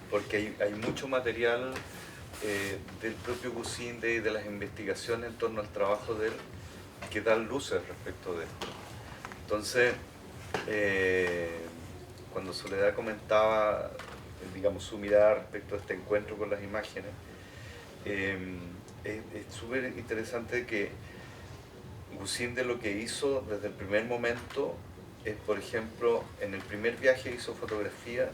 porque hay mucho material del propio Gusinde y de las investigaciones en torno al trabajo de él que dan luces respecto de esto. Entonces, cuando Soledad comentaba, digamos, su mirada respecto a este encuentro con las imágenes, es súper interesante que Gusinde lo que hizo desde el primer momento es, por ejemplo, en el primer viaje hizo fotografías,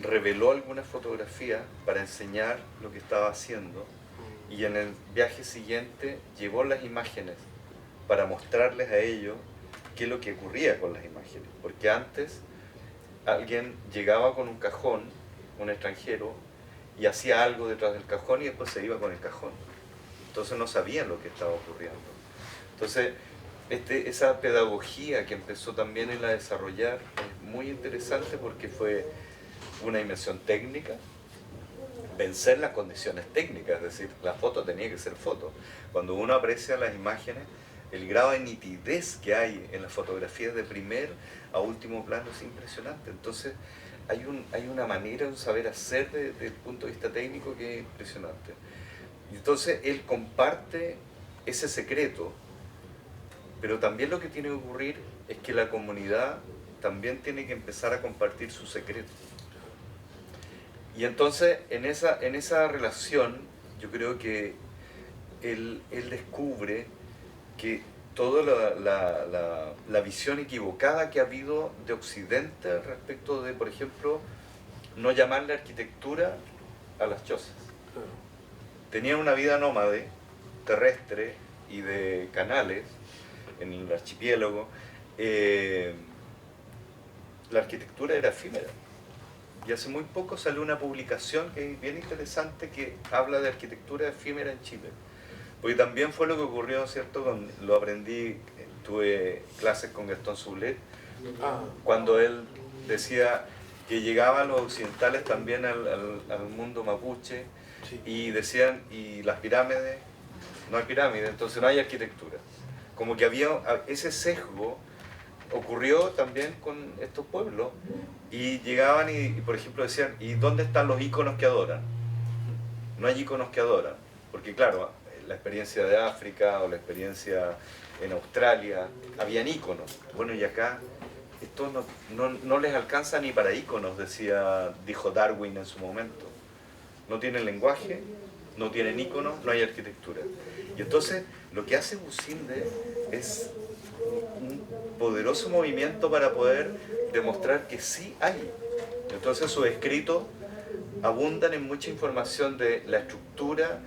reveló algunas fotografías para enseñar lo que estaba haciendo y en el viaje siguiente llevó las imágenes para mostrarles a ellos qué es lo que ocurría con las imágenes, porque antes alguien llegaba con un cajón, un extranjero, y hacía algo detrás del cajón y después se iba con el cajón. Entonces no sabían lo que estaba ocurriendo. Entonces, esa pedagogía que empezó también él a desarrollar es muy interesante porque fue una dimensión técnica, vencer las condiciones técnicas, es decir, la foto tenía que ser foto. Cuando uno aprecia las imágenes, el grado de nitidez que hay en las fotografías de primer a último plano es impresionante. Entonces, hay una manera, un saber hacer desde el punto de vista técnico que es impresionante. Entonces, él comparte ese secreto, pero también lo que tiene que ocurrir es que la comunidad también tiene que empezar a compartir su secreto. Y entonces, en esa relación, yo creo que él descubre que toda la visión equivocada que ha habido de Occidente respecto de, por ejemplo, no llamarle arquitectura a las chozas. Tenían una vida nómade, terrestre y de canales en el archipiélago. La arquitectura era efímera. Y hace muy poco salió una publicación que es bien interesante que habla de arquitectura efímera en Chile. Porque también fue lo que ocurrió, ¿cierto? Lo aprendí, tuve clases con Gastón Soulet, cuando él decía que llegaban los occidentales también al mundo mapuche, Sí. y decían, ¿y las pirámides? No hay pirámides, entonces no hay arquitectura. Como que había ese sesgo, ocurrió también con estos pueblos, y llegaban y por ejemplo decían, ¿y dónde están los íconos que adoran? No hay íconos que adoran, porque claro, la experiencia de África o la experiencia en Australia, habían íconos. Bueno, y acá esto no les alcanza ni para íconos, dijo Darwin en su momento. No tienen lenguaje, no tienen íconos, no hay arquitectura. Y entonces lo que hace Gusinde es un poderoso movimiento para poder demostrar que sí hay. Entonces sus escritos abundan en mucha información de la estructura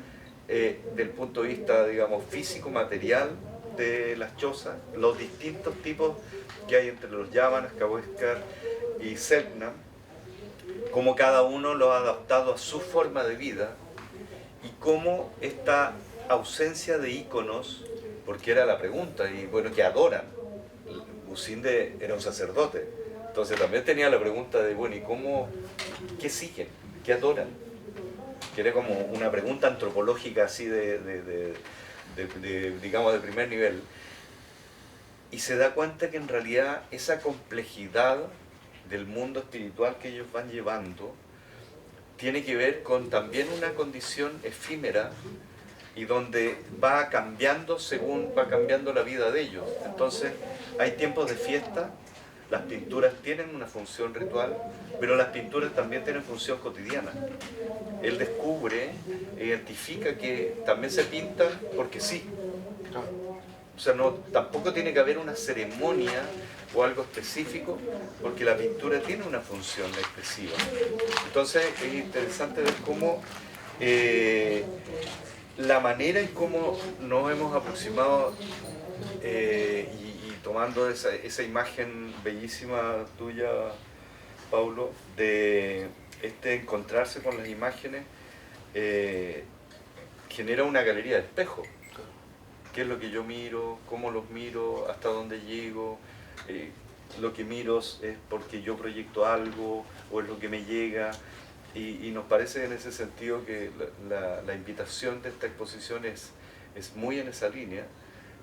del punto de vista, digamos, físico, material de las chozas, los distintos tipos que hay entre los Yavan, Cahuéscar y Selknam, cómo cada uno lo ha adaptado a su forma de vida y cómo esta ausencia de íconos, porque era la pregunta, y bueno, que adoran. Gusinde era un sacerdote. Entonces también tenía la pregunta de, bueno, ¿y cómo, qué siguen? ¿Qué adoran? Que era como una pregunta antropológica así digamos, de primer nivel. Y se da cuenta que en realidad esa complejidad del mundo espiritual que ellos van llevando tiene que ver con también una condición efímera y donde va cambiando según va cambiando la vida de ellos. Entonces hay tiempos de fiesta, las pinturas tienen una función ritual, pero las pinturas también tienen función cotidiana. Él descubre, identifica que también se pinta porque sí. O sea, no, tampoco tiene que haber una ceremonia o algo específico, porque la pintura tiene una función expresiva. Entonces es interesante ver cómo la manera en cómo nos hemos aproximado y tomando esa imagen bellísima tuya, Paulo, de encontrarse con las imágenes, genera una galería de espejos. ¿Qué es lo que yo miro? ¿Cómo los miro? ¿Hasta dónde llego? Lo que miro es porque yo proyecto algo o es lo que me llega. Y nos parece en ese sentido que la invitación de esta exposición es muy en esa línea.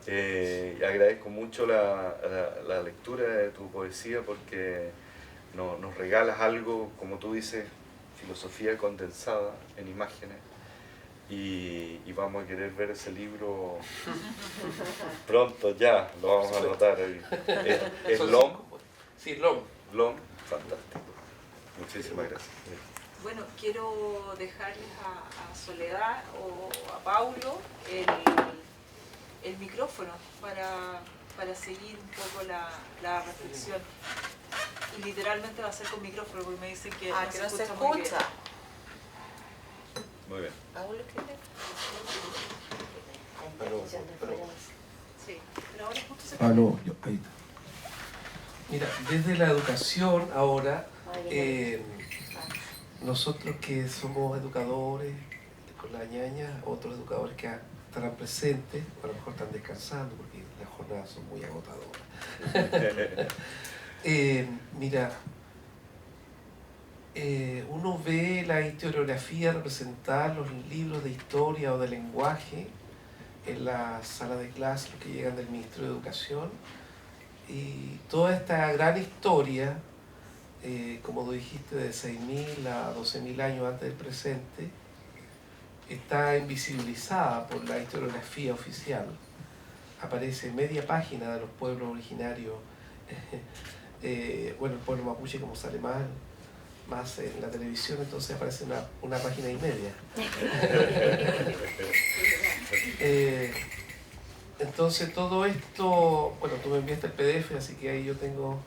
Agradezco mucho la lectura de tu poesía porque nos regalas algo, como tú dices, filosofía condensada en imágenes. Y vamos a querer ver ese libro pronto, ya, lo vamos a anotar ahí. ¿Es LOM? Sí, LOM. LOM, fantástico. Muchísimas gracias. Bueno, quiero dejarles a Soledad o a Paulo el micrófono para seguir un poco la reflexión. Y literalmente va a ser con micrófono, porque me dicen que no se escucha muy bien. Muy bien. Paulo, ¿qué te... Sí, pero ahora justo se ahí está. Mira, desde la educación ahora, nosotros que somos educadores con la ñaña, otros educadores que estarán presentes, a lo mejor están descansando porque las jornadas son muy agotadoras. Mira, uno ve la historiografía representar los libros de historia o de lenguaje en la sala de clase, los que llegan del Ministerio de Educación, y toda esta gran historia, como tú dijiste, de 6.000 a 12.000 años antes del presente, está invisibilizada por la historiografía oficial. Aparece media página de los pueblos originarios, bueno, el pueblo mapuche como sale más en la televisión, entonces aparece una página y media. Entonces todo esto, bueno, tú me enviaste el PDF, así que ahí yo tengo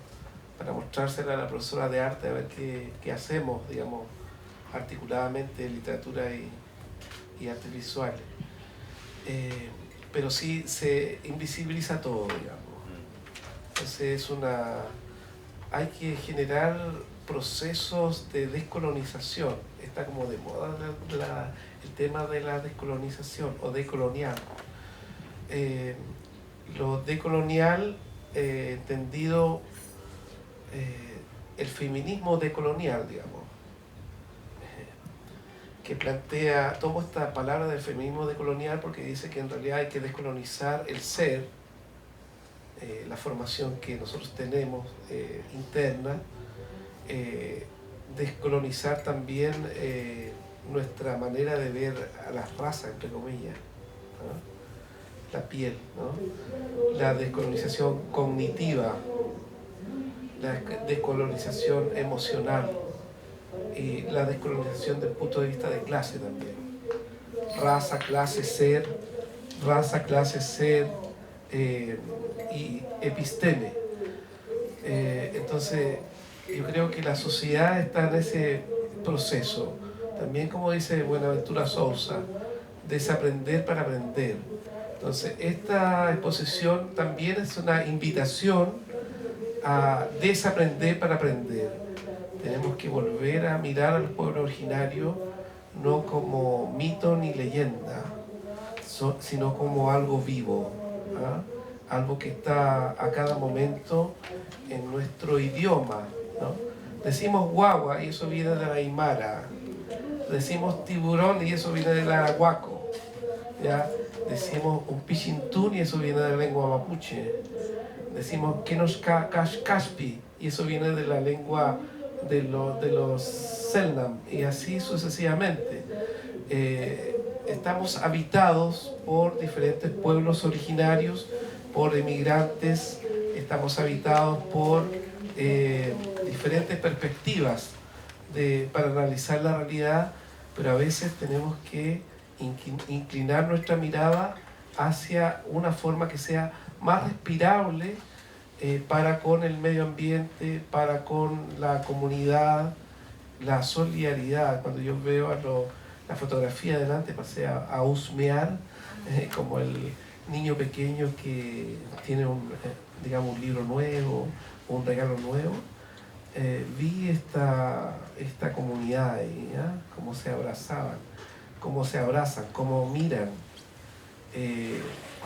para mostrársela a la profesora de arte a ver qué hacemos, digamos, articuladamente literatura y artes visuales. Pero sí se invisibiliza todo, digamos. Entonces hay que generar procesos de descolonización. Está como de moda el tema de la descolonización o decolonial. Lo decolonial, entendido el feminismo decolonial, digamos, que plantea, tomo esta palabra del feminismo decolonial porque dice que en realidad hay que descolonizar el ser, la formación que nosotros tenemos interna, descolonizar también nuestra manera de ver a las razas, entre comillas, ¿no? La piel, ¿no? La descolonización cognitiva, la descolonización emocional y la descolonización del punto de vista de clase también. Raza, clase, ser, y episteme. Entonces, yo creo que la sociedad está en ese proceso. También, como dice Buenaventura Sousa, desaprender para aprender. Entonces, esta exposición también es una invitación a desaprender para aprender. Tenemos que volver a mirar al pueblo originario no como mito ni leyenda, sino como algo vivo, ¿ah? algo que está a cada momento en nuestro idioma, ¿no? Decimos guagua y eso viene de la aymara, decimos tiburón y eso viene del arahuaco, ¿ya? Decimos un pichintún y eso viene de la lengua mapuche, decimos caspi y eso viene de la lengua de los Selknam, y así sucesivamente. Estamos habitados por diferentes pueblos originarios, por emigrantes, estamos habitados por diferentes perspectivas para analizar la realidad, pero a veces tenemos que inclinar nuestra mirada hacia una forma que sea más respirable para con el medio ambiente, para con la comunidad, la solidaridad. Cuando yo veo la fotografía delante, pasé a husmear como el niño pequeño que tiene digamos, un libro nuevo, un regalo nuevo. Vi esta comunidad ahí, ¿ya? Cómo se abrazaban, cómo se abrazan, cómo miran,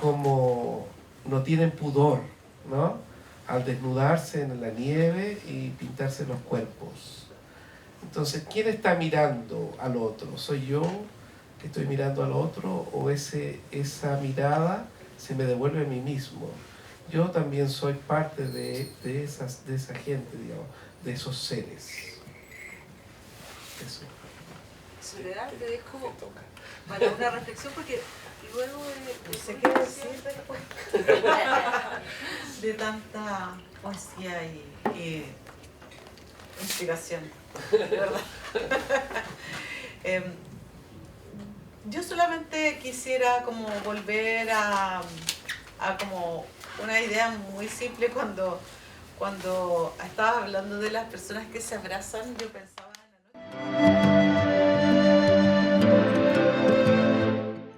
cómo no tienen pudor, ¿no? Al desnudarse en la nieve y pintarse los cuerpos. Entonces, ¿quién está mirando al otro? ¿Soy yo que estoy mirando al otro o esa mirada se me devuelve a mí mismo? Yo también soy parte de esa gente, digamos, de esos seres. Eso. Soledad, te dejo para una reflexión porque luego No sé qué decir después de tanta poesía y inspiración, de verdad. Yo solamente quisiera como volver a como una idea muy simple cuando estabas hablando de las personas que se abrazan, yo pensaba en la noche.